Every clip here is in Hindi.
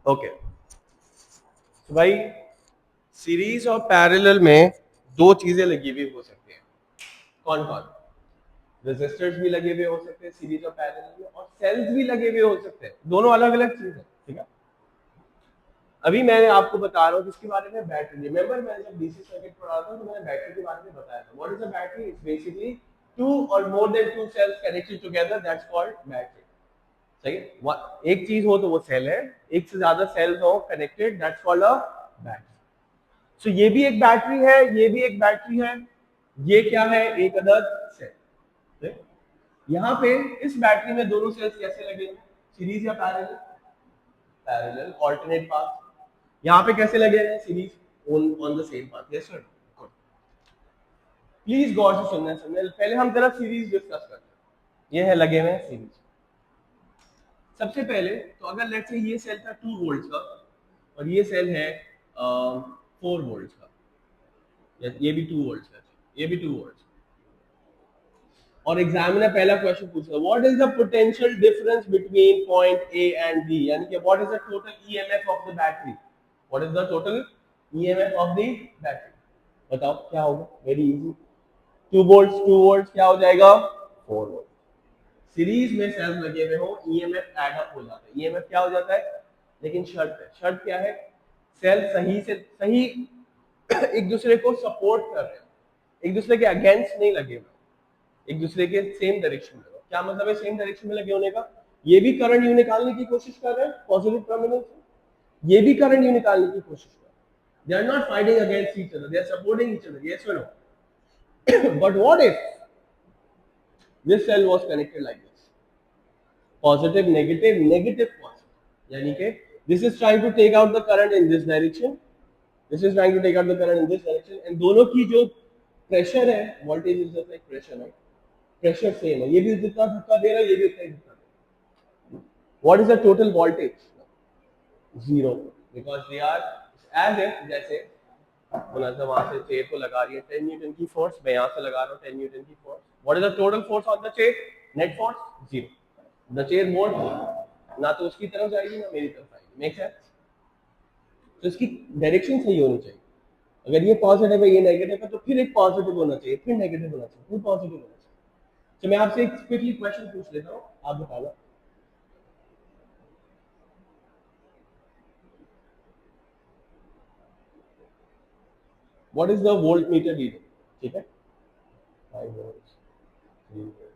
ओके तो भाई सीरीज और पैरेलल में दो चीजें लगी हुई हो सकती हैं। कौन कौन? रेजिस्टर्स भी लगे हुए हो सकते हैं सीरीज और पैरेलल में, और सेल्स भी लगे हुए हो सकते हैं। दोनों अलग अलग चीज है, ठीक है। अभी मैं आपको बता रहा हूँ किसके बारे में, बैटरी। रिमेंबर मैंने जब डीसी सर्किट पढ़ा था तो मैंने बैटरी के बारे में बताया था। What is a battery? It's basically two और more than two cells connected together, that's called battery. सही है? एक चीज हो तो वो सेल है, एक से ज्यादा सेल्स हो connected, that's called a battery. So ये भी एक बैटरी है, ये भी एक बैटरी है। ये क्या है? एक अदर सेल। यहाँ पे इस बैटरी में दोनों सेल्स कैसे लगे हैं? सीरीज या पैरेलल? Parallel, alternate path. यहाँ पे कैसे लगे हैं? Series on the same path. Yes sir, good. Please गौर से सुनना है। पहले हम जरा सीरीज डिस्कस करते हैं। ये है लगे हुए सीरीज। सबसे पहले तो अगर लेट्स से ये सेल था 2 वोल्ट का और ये सेल है 4 वोल्ट का, ये भी 2 वोल्ट का, ये भी 2 वोल्ट। और एग्जाम ने पहला क्वेश्चन पूछा, what is the potential difference between point A and B, यानी कि what is the total EMF of the battery. What is the total EMF of the battery? बताओ क्या होगा? Very easy. 2 वोल्ट 2 वोल्ट क्या हो जाएगा? 4 वोल्ट। सीरीज में सेल्स लगे हुए हो, ईएमएफ ऐड अप हो जाता है। ईएमएफ क्या हो जाता है? लेकिन शर्त है। शर्त क्या है? सेल सही एक दूसरे को सपोर्ट कर रहे हैं, एक दूसरे के अगेंस्ट नहीं लगे हुए, एक दूसरे के सेम डायरेक्शन में। क्या मतलब है सेम डायरेक्शन में लगे होने का? ये भी करंट यू निकालने की कोशिश कर रहे हैं पॉजिटिव टर्मिनल से, ये भी करंट यू निकालने की कोशिश कर रहे हैं। They are not fighting against each other, they are supporting each other. Yes और no? But what if this cell was connected like this, positive negative, negative positive, यानी कि this is trying to take out the current in this direction, this is trying to take out the current in this direction, and दोनों की जो प्रेशर है, voltage is just like pressure है, प्रेशर सेम है। ये भी जितना धक्का दे रहा है, ये भी उतना ही धक्का दे रहा है। What is the total voltage? Zero, because they are as if, जैसे मुनाज़ा वहां से चेयर को लगा रही है 10 न्यूटन की फोर्स, मैं यहां से लगा रहा हूं 10 न्यूटन की force. What is the total force on the chair? Net force zero. The chair won't, ना तो उसकी तरफ जाएगी ना मेरी तरफ आएगी। Make sense? तो इसकी डायरेक्शन सही होनी चाहिए। अगर ये पॉजिटिव है, ये नेगेटिव है, तो फिर एक पॉजिटिव होना चाहिए, फिर नेगेटिव होना चाहिए, फिर पॉजिटिव होना चाहिए। तो मैं आपसे एक क्विकली क्वेश्चन पूछ लेता हूँ, आप बताना। What is the volt meter reading? ठीक है, 5 वोल्ट, 3 वोल्ट।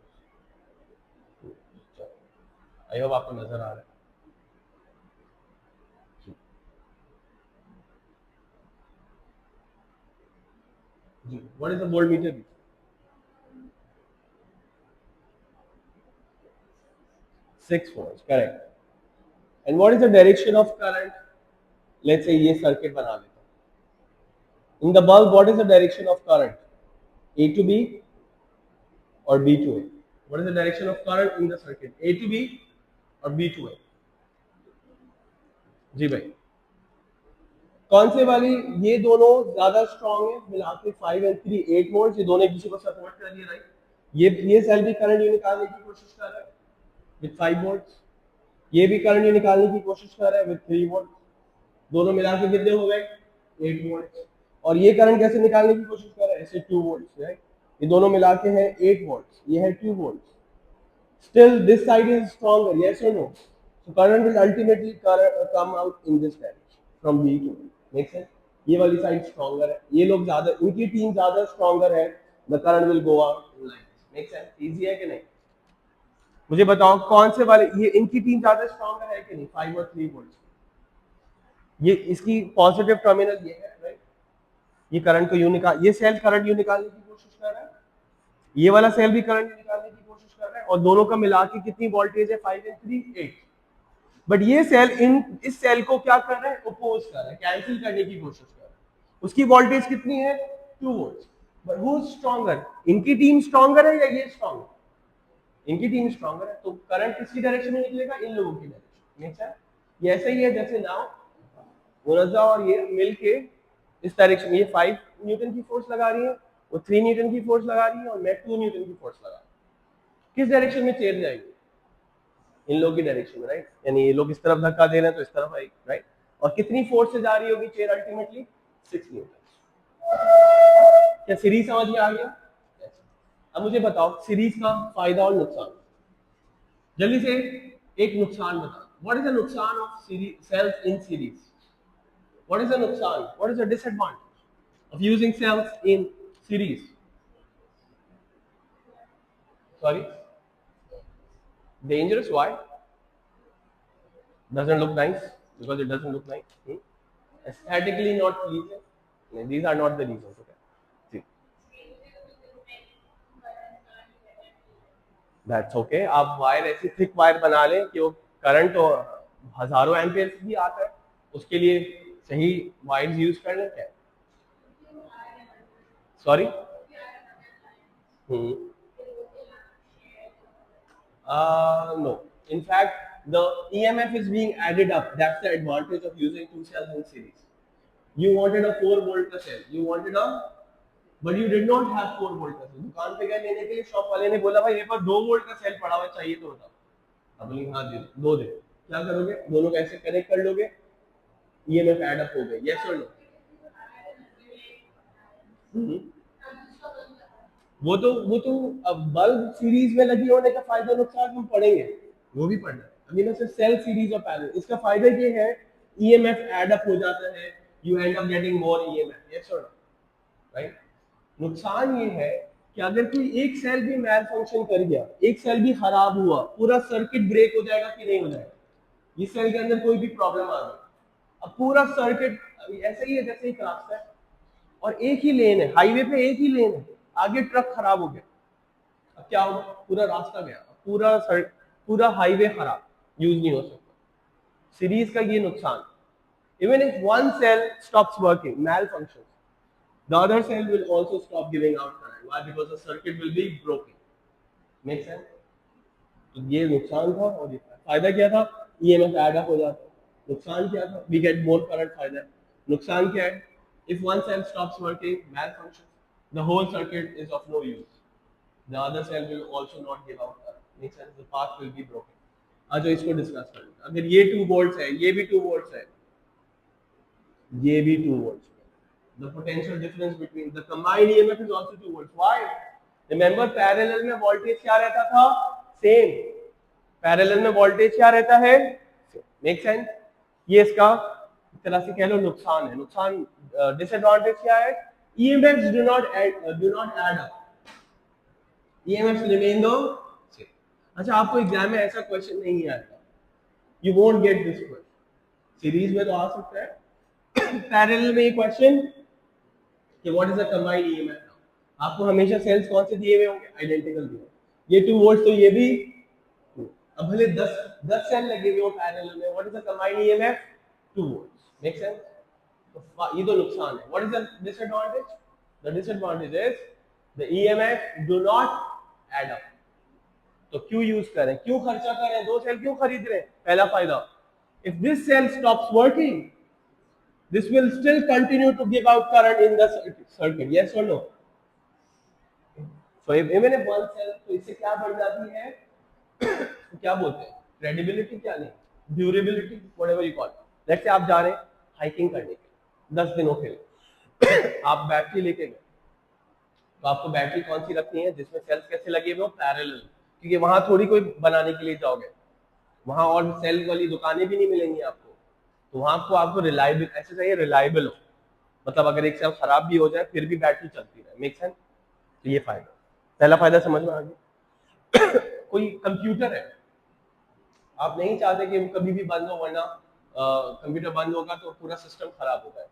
आई होप आपको नजर आ रहा है। जी, what is the volt meter reading? 6 volts, correct. And what is the direction of current? Let's say ये सर्किट बना लेता हूँ। In the bulb, what is the direction of current? A to B or B to A? What is the direction of current in the circuit? A to B or B to A? जी भाई, कौन से वाली? ये दोनों ज्यादा स्ट्रॉन्ग है, मिला के 5 and 3 8 वोल्ट। ये दोनों एक दूसरे को सपोर्ट कर रही है, राइट? ये सेल भी करंट निकालने की कोशिश कर रहा है विद 5 वोल्ट, ये भी करंट निकालने की कोशिश कर रहा है विद 3 वोल्ट। दोनों मिला के कितने हो गए? 8 वोल्ट। और ये करंट कैसे निकालने की कोशिश कर रहा है? ऐसे 2 वोल्ट, राइट? ये दोनों मिला के हैं 8 वोल्ट, ये है 2 volt. Still this side is stronger, yes और no? So current will ultimately come out in this direction from B to B. Make sense? ये वाली साइड स्ट्रॉन्गर है, ये लोग ज्यादा, इनकी टीम ज्यादा स्ट्रॉन्गर है, the current will go out in like this. Make sense? Easy है कि नहीं? मुझे बताओ कौन से वाले, ये इनकी टीम ज्यादा स्ट्रॉन्गर है कि नहीं? 5 और 3 वोल्ट। ये इसकी पॉजिटिव टर्मिनल ये है, राइट? ये करंट को यूं निकाल, ये सेल करंट यूं निकालने की कोशिश कर रहा है, ये वाला सेल भी करंट निकालने की कोशिश कर रहा है, और दोनों का मिला के कितनी वोल्टेज है? 5 and 3 8। बट ये सेल इस सेल को क्या कर रहा है? अपोज कर रहा है, कैंसिल करने की कोशिश कर रहा है। उसकी वोल्टेज कितनी है? 2 volt. But who is stronger? इनकी टीम स्ट्रॉन्गर है या ये स्ट्रॉन्गर? इनकी टीम स्ट्रॉन्गर है, तो करंट किसकी डायरेक्शन में निकलेगा? इन लोगों की डायरेक्शन। ये ऐसा ही है जैसे नाउ मुनज़्ज़ा और ये मिलके इस डायरेक्शन में, ये 5 न्यूटन की फोर्स लगा रही है, वो 3 न्यूटन की फोर्स लगा रही है, और मैं 2 न्यूटन की फोर्स लगा रही हूँ। किस डायरेक्शन में चेयर जाएगी? इन लोग की डायरेक्शन में, राइट, यानी ये लोग इस तरफ धक्का दे रहे हैं तो इस तरफ आएगी, राइट। और कितनी फोर्स से जा रही होगी चेयर अल्टीमेटली? 6 न्यूटन। क्या सीरीज समझ में आ गया? अब मुझे बताओ सीरीज का फायदा और नुकसान, जल्दी से एक नुकसान बता। व्हाट इज द नुकसान of series cells in series? What is the नुकसान, what is the disadvantage of using cells in series? Sorry, dangerous, why? Doesn't look nice, because it doesn't look nice. Aesthetically not pleasing. No, these are not the reasons. Okay. See. That's okay. आप वायर ऐसी थिक वायर बना लें कि वो करंट तो हजारों एम्पियर भी आता है, उसके लिए सही वायर्स यूज कर लें क्या? Sorry, no. In fact, the EMF is being added up. That's the advantage of using two cells in series. You wanted a 4 volt cell. You wanted a, but you did not have 4 volt का सेल। दुकान पे गए लेने के लिए, शॉप वाले ने बोला भाई मेरे पास 2 वोल्ट का सेल पड़ा हुआ चाहिए तो बताओ। अब बोली हाँ दे दो दे। क्या करोगे? दोनों कैसे कनेक्ट कर लोगे? ईएमएफ ऐड अप हो गए, यस और नो? वो तो अब बल्ब सीरीज में लगी होने का फायदा नुकसान हम पढ़ेंगे, वो भी पढ़ना है। अभी ना सिर्फ सेल सीरीज और पैरेलल, इसका फायदा ये है ईएमएफ ऐड अप हो जाता है, you and up getting more EMF, yes और नो, राइट। नुकसान ये है कि अगर कोई एक सेल भी मैल फंक्शन कर गया, एक सेल भी खराब हुआ, पूरा सर्किट ब्रेक हो जाएगा कि नहीं हो जाएगा? इस सेल के अंदर कोई भी प्रॉब्लम आ गई, अब पूरा सर्किट ऐसा ही है जैसे एक रास्ता है और एक ही लेन है, हाईवे पे एक ही लेन है, आगे ट्रक खराब हो गया, अब क्या होगा? पूरा रास्ता गया, पूरा हाईवे खराब, यूज नहीं हो सकता। सीरीज का ये नुकसान, even if one cell stops working, malfunction, the other cell will also stop giving out current. Why? Because the circuit will be broken. Make sense? तो ये नुकसान था और ये फायदा क्या था? ईएमएफ ऐड अप हो जाता है। नुकसान क्या था? We get more current फायदा है। नुकसान क्या है? If one cell stops working, malfunction, the whole circuit is of no use. The other cell will also not give out current. Make sense? The path will be broken. अच्छा इसको डिस्कस कर लेते हैं। अगर ये 2 वोल्ट्स है, ये भी 2 वोल्ट्स है, ये भी 2 volts, the potential difference between the combined EMF is also 2 volts. Why? Remember parallel में voltage क्या रहता था? Same. Parallel में voltage क्या रहता है? Make sense? ये इसका एक तरह से कह लो नुकसान है। नुकसान disadvantage क्या है? EMFs do not add up. EMFs remain the same. अच्छा आपको एग्जाम में ऐसा क्वेश्चन नहीं आएगा, you won't get this question. Series में तो आ सकता है, पैरेलल में ये क्वेश्चन कि what is the combined EMF now, आपको हमेशा सेल्स कौन से दिए हुए होंगे? आइडेंटिकल दिए, ये 2 वोल्ट तो ये भी, अब भले 10 सेल लगे हुए हो पैरेलल में, what is the combined EMF? 2 volts. Make sense? तो ये तो नुकसान है। What is the disadvantage? The disadvantage is the EMF do not add up. तो क्यों यूज करें, क्यों खर्चा करें, 2 सेल क्यों खरीद रहे हैं? पहला फायदा, if this cell stops working, this will still continue to give out current in the circuit, yes or no? So even if one cell, तो इससे क्या बढ़ जाती है? तो क्या बोलते हैं, क्रेडिबिलिटी, क्या नहीं, durability, whatever you call. Let's say आप जा रहे हैं हाइकिंग करने के लिए 10 दिनों के लिए, आप बैटरी लेके गए, तो आपको बैटरी कौन सी रखनी है जिसमें सेल्स कैसे लगे हुए हो? पैरेलल, क्योंकि वहां थोड़ी कोई बनाने के लिए जाओगे, वहां और सेल वाली दुकानें भी नहीं मिलेंगी आपको, तो वहां आपको रिलायबल ऐसे चाहिए, रिलायबल हो, मतलब अगर एक सेल खराब भी हो जाए फिर भी बैटरी चलती रहे। Make sense? तो ये फायदा, पहला फायदा समझ में आ गया। कोई कंप्यूटर है, आप नहीं चाहते कि वो कभी भी बंद हो, वरना कंप्यूटर बंद होगा तो पूरा सिस्टम खराब हो जाएगा,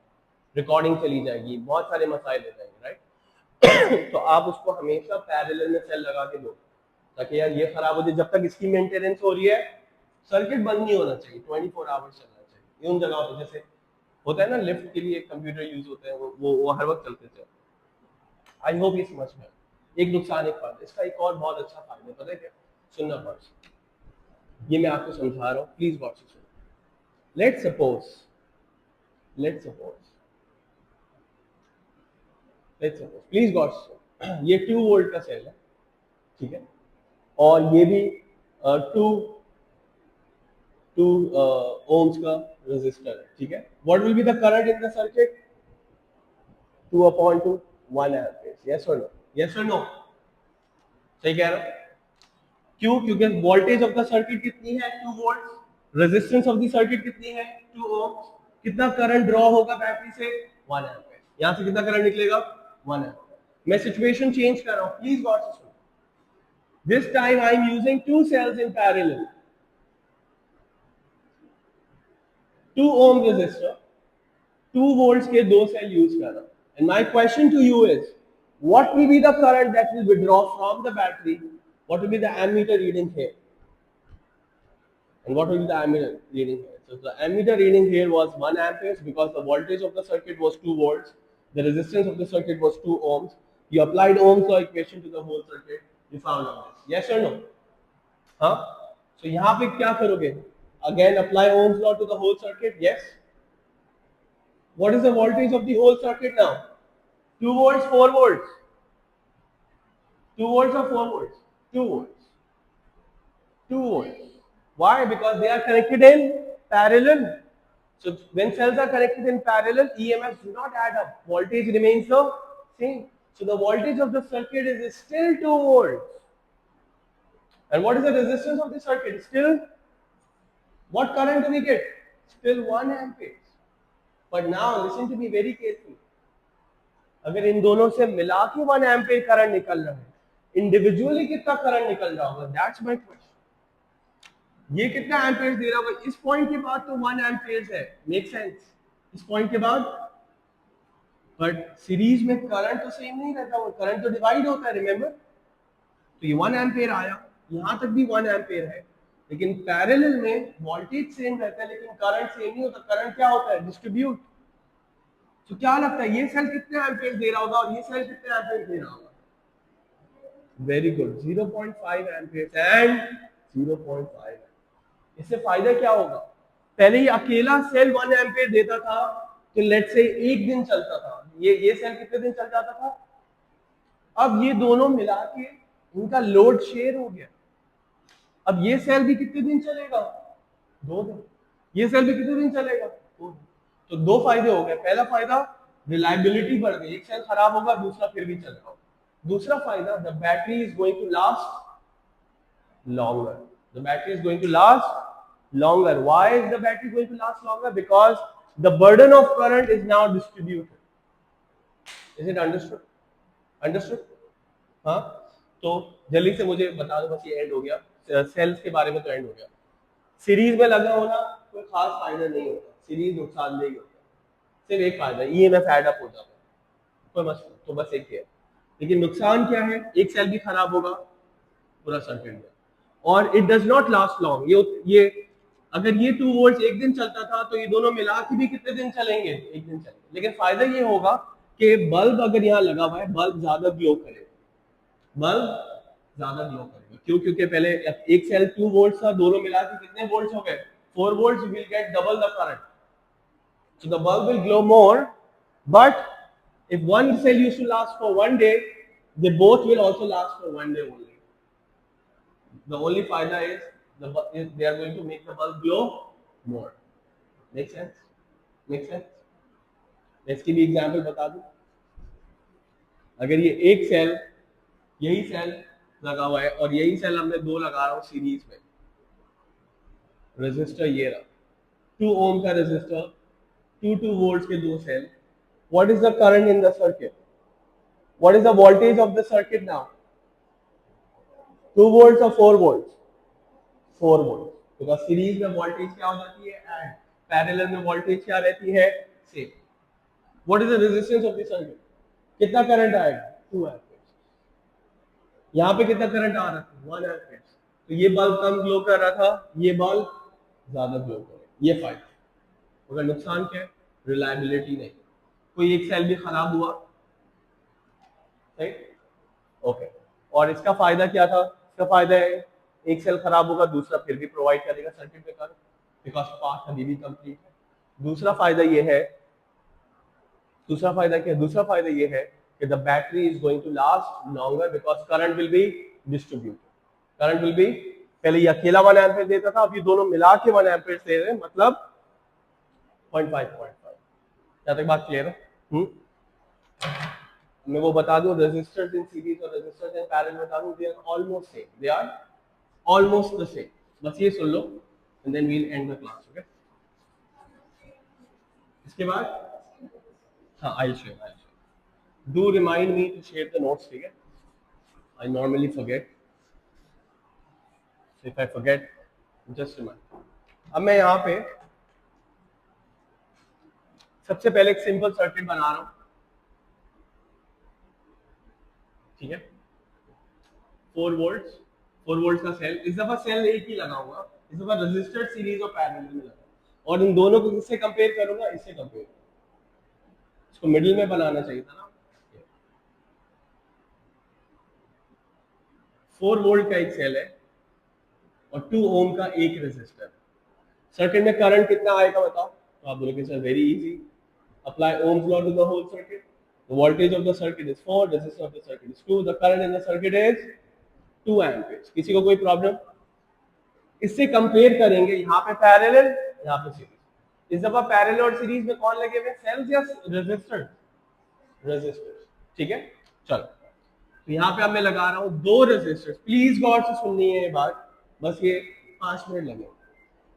रिकॉर्डिंग चली जाएगी, बहुत सारे मसाइल हो जाएंगे, राइट। तो आप उसको हमेशा पैरेलल में सेल लगा के दो, ताकि यार ये खराब हो जाए, जब तक इसकी मेंटेनेंस हो रही है सर्किट बंद नहीं होना चाहिए, 24 आवर्स चलना चाहिए। उन जगहों पे जैसे होता है ना, लिफ्ट के लिए कंप्यूटर यूज होते हैं, वो हर वक्त चलते थे। आई होप ये समझ में। एक नुकसान एक फायदा, इसका एक और बहुत अच्छा फायदा पता है क्या? सुनना वॉच, ये मैं आपको समझा रहा हूँ, प्लीज वॉच सुनो। लेट्स सपोज प्लीज वॉच, ये 2 वोल्ट का सेल है, ठीक है, और ये भी 2 2 ohms का resistor है, ठीक है. What will be the current in the circuit? 2/2, 1 amperes. Yes or no? Yes or no? सही कह रहा हूं. क्यों? क्योंकि वोल्टेज ऑफ द सर्किट कितनी है? 2 volt. Resistance of the circuit कितनी है? 2 ओम. कितना करंट ड्रॉ होगा बैटरी से? 1 एम्पीयर. यहां से कितना करंट निकलेगा? 1 एम्पीयर. मैं सिचुएशन चेंज कर रहा हूं, प्लीज गौर से सुनो. This time I am using 2 cells in parallel. 2 ohm resistor, 2 volts के दो सेल यूज कर रहा हूं. And my question to you is, what will be the current that will withdraw from the battery? What will be the ammeter reading here? And what will be the ammeter reading here? So the ammeter reading here was 1 amperes because the voltage of the circuit was 2 volts. The resistance of the circuit was 2 ohms. You applied Ohm's law equation to the whole circuit. You found out this. Yes or no? Huh? So यहाँ पे क्या करोगे? Again apply Ohm's law to the whole circuit. Yes. What is the voltage of the whole circuit now? 2 volts, 4 volts. 2 volts or 4 volts? 2 volts. 2 volts. Why? Because they are connected in parallel. So when cells are connected in parallel, EMFs do not add up. Voltage remains the same. So the voltage of the circuit is still 2 volts. And what is the resistance of the circuit? Still, what current do we get? Still 1 ampere. But now listen to me very carefully. अगर इन दोनों से मिला के 1 एम्पीयर करंट निकल रहा है, इंडिविजुअली कितना करंट निकल रहा होगा? That's my question. ये कितना एम्पीयर दे रहा होगा? इस पॉइंट के बाद तो 1 एम्पीयर है. Make sense? इस पॉइंट के बाद. बट सीरीज में करंट तो सेम नहीं रहता, वो करंट तो डिवाइड होता है, रिमेंबर. तो ये 1 एम्पीयर आया, यहां तक भी 1 एम्पीयर है, लेकिन पैरेलल में वोल्टेज सेम रहता है लेकिन करंट सेम नहीं होता. करंट क्या होता है? डिस्ट्रीब्यूट. तो क्या लगता है ये सेल कितने एम्पीयर दे रहा होगा और ये सेल कितने एम्पीयर दे रहा होगा? Very good. 0.5 ampere and 0.5. इससे फायदा क्या होगा? पहले ही अकेला सेल 1 एम्पीयर देता था, तो लेट्स से एक दिन चलता था. ये सेल कितने दिन चल जाता था? अब ये दोनों मिला के इनका लोड शेयर हो गया. अब ये सेल भी कितने दिन चलेगा? 2 दिन. ये सेल भी कितने दिन चलेगा? 2 दिन. तो 2 फायदे हो गए. पहला फायदा, रिलायबिलिटी बढ़ गई. एक सेल खराब होगा, दूसरा फिर भी चल रहा होगा. दूसरा फायदा, the battery is going to last longer. The battery is going to last longer. Why is the battery going to last longer? Because the burden of current is now distributed. Is it understood? Understood? हाँ. तो जल्दी से मुझे बता दो, बस ये एंड हो गया. सेल्स के बारे में तो एंड हो गया. सीरीज में लगा होना कोई खास फायदा नहीं होता. सीरीज नुकसानदेह होता है. सिर्फ एक फायदा, ईएमएफ ऐड अप हो जाता है. कोई मसला तो बस एक ही है. लेकिन नुकसान क्या है? एक सेल भी खराब होगा, पूरा सर्किट में. और it does not last long. ये अगर ये 2 वोल्ट एक दिन चलता था तो ये दोनों मिला के भी कितने दिन चलेंगे? एक दिन चलेंगे. लेकिन फायदा ये होगा कि बल्ब अगर यहाँ लगा हुआ है, बल्ब ज्यादा ग्लो करेगा. बल्ब ज्यादा ग्लो करेगा. क्यों? क्योंकि पहले एक सेल 2 वोल्ट था, दोनों मिला के कितने वोल्ट हो गए? 4 volt. Will get double the current. So the bulb will glow more. But if one cell used to last for 1 day, they both will also last for 1 day only. The only फायदा is they are going to make the bulb glow more. Make sense? Make sense? इसकी भी एग्जांपल बता दूं. अगर ये एक सेल, यही सेल लगा हुआ है और यही सेल हमने 2 लगा रहा हूं सीरीज में. रेजिस्टर ये रहा, 2 ओम का रेजिस्टर, 2 वोल्ट्स के 2 cell. What is the current in the circuit? What is the voltage of the circuit now? 2 volts or 4 volts? 4 volts. Because series में वोल्टेज क्या हो जाती है? ऐड. पैरेलल में वोल्टेज क्या रहती है? Same. What is the resistance of the circuit? कितना करंट आएगा? 2 एम्पीयर. यहाँ पे कितना करंट आ रहा था? 1 एम्पीयर. तो ये बल्ब कम ग्लो कर रहा था, ये बल्ब ज्यादा ग्लो कर रहा है. ये फायदा. मगर नुकसान क्या है? रिलायबिलिटी नहीं. कोई एक सेल भी खराब हुआ, राइट? ओके. और इसका फायदा क्या था? इसका फायदा है एक सेल खराब होगा, दूसरा फिर भी प्रोवाइड करेगा सर्किट में करंट, बिकॉज पार्ट अभी भी कंप्लीट है. दूसरा फायदा ये है, दूसरा फायदा क्या है? दूसरा फायदा ये है कि the battery is going to last longer because current will be distributed. Current will be पहले ये अकेला 1 एम्पियर देता था, अब ये दोनों मिला के 1 एम्पियर दे रहे हैं, मतलब 0.5 क्या तक बात क्लियर है? मैं वो बता दूं, रेजिस्टर्स इन सीरीज और रेजिस्टर्स इन पैरेलल बता दूं, they are almost same, they are almost the same. बस ये सुन लो and then we'll end the class. Okay, इसके बाद हाँ, I share do remind me to share the notes, ठीक है? I normally forget, if I forget just remind. अब मैं यहाँ पे सबसे पहले एक सिंपल सर्किट बना रहा हूँ, ठीक है? 4 वोल्ट्स, 4 वोल्ट का सेल, इस दफा सेल एक ही लगाऊंगा, इस दफा रेजिस्टर सीरीज और पैरेलल में लगाऊंगा, और इन दोनों को किससे कंपेयर करूंगा? इससे कंपेयर। इसको मिडिल में बनाना चाहिए था ना। 4 वोल्ट का एक सेल है और 2 ओम का एक रेजिस्टर। सर्किट में करंट कितना आएगा बताओ? तो आप बोलोगे sir very easy, apply ohm's law to the whole circuit. The voltage of the circuit is 4, resistance of the circuit is 2, the current in the circuit is 2 amperes। किसी को कोई प्रॉब्लम? इससे कंपेयर करेंगे, यहाँ पे पैरेलल, यहाँ पे सीरीज। इस दफा पैरेलल और सीरीज में कौन लगे हुए? सेल्स या रेजिस्टर? रेजिस्टर्स, ठीक है? चलो, तो यहाँ पे अब मैं लगा रहा हूँ 2 रेजिस्टर्स। प्लीज गौर से सुननी है ये बात, बस ये 5 मिनट लगे।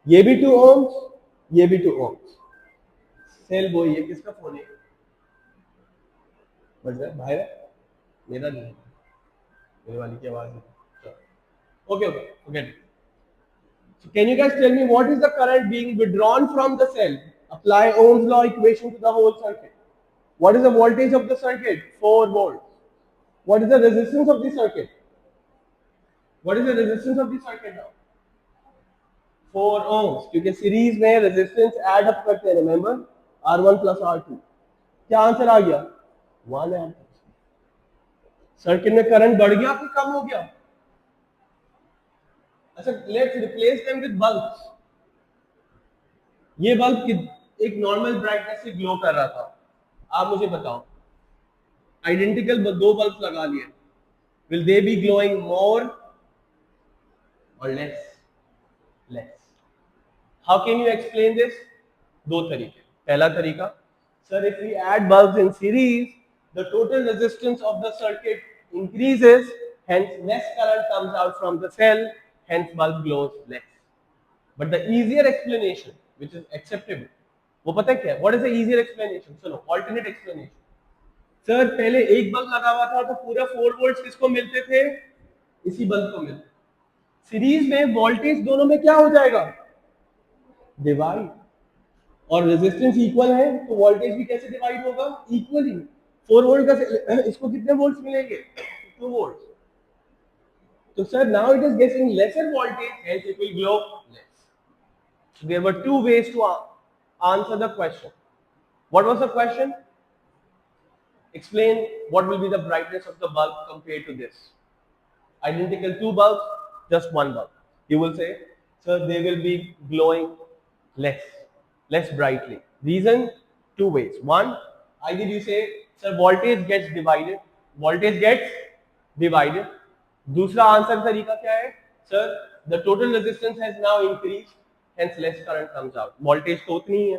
ये भी 2 ओम्स, ये भी 2 ओम्स। सेल वो ये किसका फोन है? बज रहा है भाई? मेरा नहीं, मेरे वाली की आवाज है। Okay okay, forget it. So can you guys tell me what is the current being withdrawn from the cell? Apply Ohm's law equation to the whole circuit. What is the voltage of the circuit? 4 volts. What is the resistance of the circuit? What is the resistance of the circuit now? 4 ohms, क्योंकि सीरीज में रेजिस्टेंस ऐड अप करते हैं, रिमेंबर, R1 प्लस R2। क्या आंसर आ गया? 1 एम्प। सर्किट में करंट बढ़ गया कि कम हो गया? अच्छा, let's replace them with bulbs. ये बल्ब एक नॉर्मल ब्राइटनेस से ग्लो कर रहा था, आप मुझे बताओ, आइडेंटिकल 2 बल्ब लगा लिए, will they be glowing more और less? Less. How can you explain this? 2 तरीके। पहला तरीका, sir if we add bulbs in series, the total resistance of the circuit increases, hence less current comes out from the cell, hence bulb glows less. But the easier explanation, which is acceptable, वो पता है क्या? What is the easier explanation? चलो, alternate explanation. सर पहले एक बल्ब लगा हुआ था तो पूरा 4 वोल्ट किसको मिलते थे? इसी बल्ब को मिलते। सीरीज में वोल्टेज दोनों में क्या हो जाएगा? डिवाइड। और रेजिस्टेंस इक्वल है तो वोल्टेज भी कैसे डिवाइड होगा? इक्वली। 4 वोल्ट का इसको कितने वोल्ट्स मिलेंगे? 2 volt. So sir, now it is getting lesser voltage, hence it will glow less. So there were 2 ways to answer the question. What was the question? Explain what will be the brightness of the bulb compared to this. Identical 2 bulbs, just 1 bulb. You will say, sir, they will be glowing less brightly. Reason? 2 ways. One, either you say, sir, voltage gets divided. दूसरा आंसर तरीका क्या है? Sir, the total resistance has now increase, hence less current comes out. Voltage तो उतनी ही है।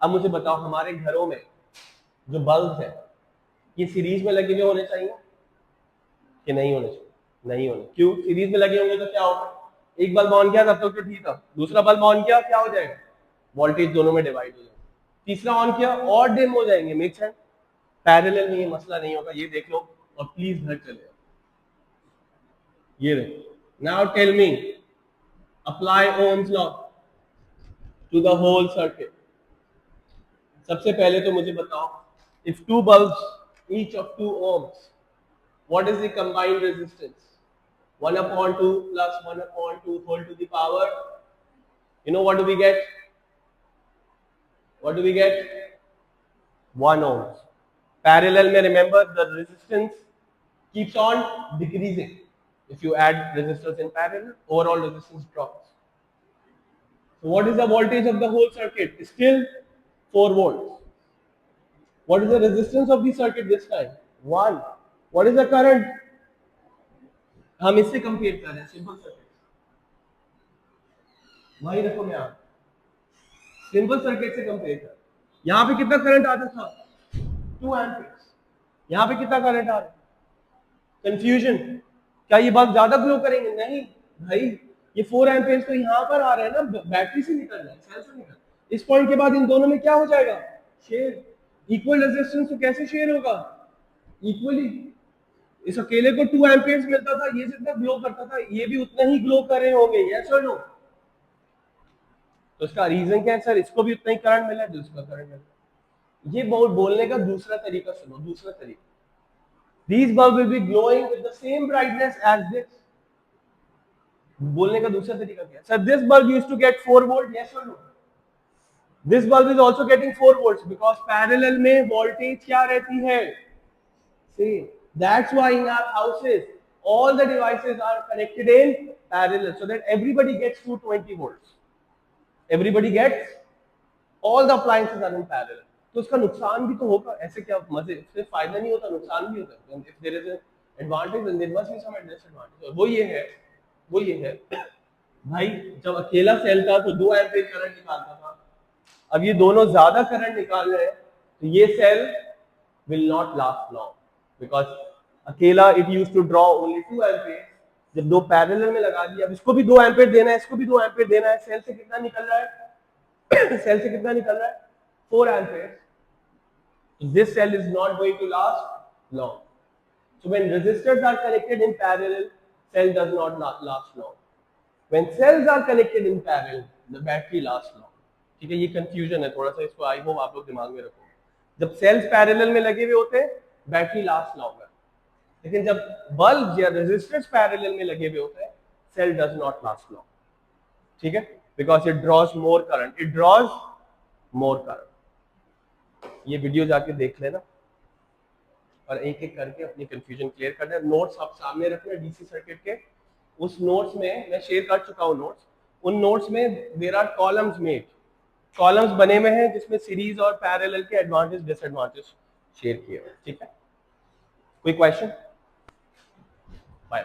अब मुझे बताओ, हमारे घरों में जो बल्ब है, ये सीरीज में लगे हुए होने चाहिए कि नहीं होने चाहिए? नहीं होने। क्यों? सीरीज में लगे होंगे तो क्या होगा? एक बल्ब ऑन किया तब तक तो ठीक था, दूसरा बल्ब ऑन किया, क्या हो जाएगा? वोल्टेज दोनों में डिवाइड हो जाएगा। तीसरा ऑन किया और डिम हो जाएंगे। मिक्स है। पैरेलल में ये मसला नहीं होगा, ये देख लो और प्लीज घर चले। ये देखो, now tell me, apply ohm's law to the whole circuit. सबसे पहले तो मुझे बताओ, if 2 bulbs each of 2 ohms, what is the combined resistance? 1/2 plus 1/2 whole to the power, you know what do we get? 1 ohms. Parallel में remember the resistance keeps on decreasing. If you add resistors in parallel, overall resistance drops. So what is the voltage of the whole circuit? Still 4 volts. What is the resistance of the circuit this time? 1. What is the current? हम इससे कंपेयर कर रहे हैं, सिंपल सर्किट। वही रखो मैं यहाँ सिंपल सर्किट से कंपेयर कर। यहाँ पे कितना करंट आता था 2 एम्पियर्स, यहाँ पे कितना करंट आ रहा है? कंफ्यूजन, क्या ये बल्ब ज्यादा ग्लो करेंगे? नहीं भाई, ये 4 एम्पियर्स तो यहाँ पर आ रहा है ना, बैटरी से निकल रहा है, सेल से निकल। इस पॉइंट के बाद इन दोनों में क्या हो जाएगा? शेयर। इक्वल रेजिस्टेंस तो कैसे शेयर होगा? इक्वली। इस अकेले को 2 एम्पियर्स मिलता था, ये जितना ग्लो करता था ये भी उतना ही ग्लो कर रहे होंगे, यस और नो? तो इसका रीजन क्या है? सर इसको भी उतना ही करंट मिला है, दूसरा करंट मिला। ये बोलने का दूसरा तरीका सुनो, दूसरा तरीका, these bulb will be glowing with the same brightness as this। बोलने का दूसरा तरीका क्या है? Sir this bulb used to get 4 volt, yes or no? This bulb is also getting 4 volts because parallel में voltage क्या रहती है? Same। That's why in our houses all the devices are connected in parallel so that everybody gets 220 volts। Everybody gets, all the appliances are in parallel। तो उसका नुकसान भी तो होगा, ऐसे क्या मजे, सिर्फ फायदा नहीं होता, नुकसान भी होता है। if there is an advantage then there must be some disadvantage। वो ये है भाई, जब अकेला सेल था तो 2 एम्पीयर करंट निकालता था, अब ये दोनों ज्यादा करंट निकाल रहे हैं तो ये cell will not last long because अकेला it used to draw only 2 ampere. जब दो पैरेलल में लगा दिया, अब इसको भी 2 एम्पीयर देना है, इसको भी 2 एम्पीयर देना है, सेल से कितना निकल रहा है? सेल से कितना निकल रहा है? 4 ampere. This cell is not going to last long। So when resistors are connected in parallel, cell does not last long। When cells are connected in parallel, the battery lasts long। ठीक है, ये कंफ्यूजन है थोड़ा सा, इसको आई होप आप लोग दिमाग में रखो। जब सेल्स पैरेलल में लगे हुए होते हैं बैटरी लास्ट लॉन्गर, लेकिन जब बल्ब या रेजिस्टर्स पैरेलल में लगे हुए होते हैं cell does not last long. ठीक है, because it draws more current, it draws more current. ये वीडियो जाके देख लेना और एक एक करके अपनी कंफ्यूजन क्लियर करना। नोट्स आप सामने रखना डीसी सर्किट के, उस नोट्स में मैं शेयर कर चुका हूँ नोट्स, उन नोट्स में there are columns made, columns बने हुए हैं जिसमें सीरीज और पैरेलल के एडवांटेज डिसएडवांटेज शेयर किए हुए। ठीक है, कोई क्वेश्चन? बाय।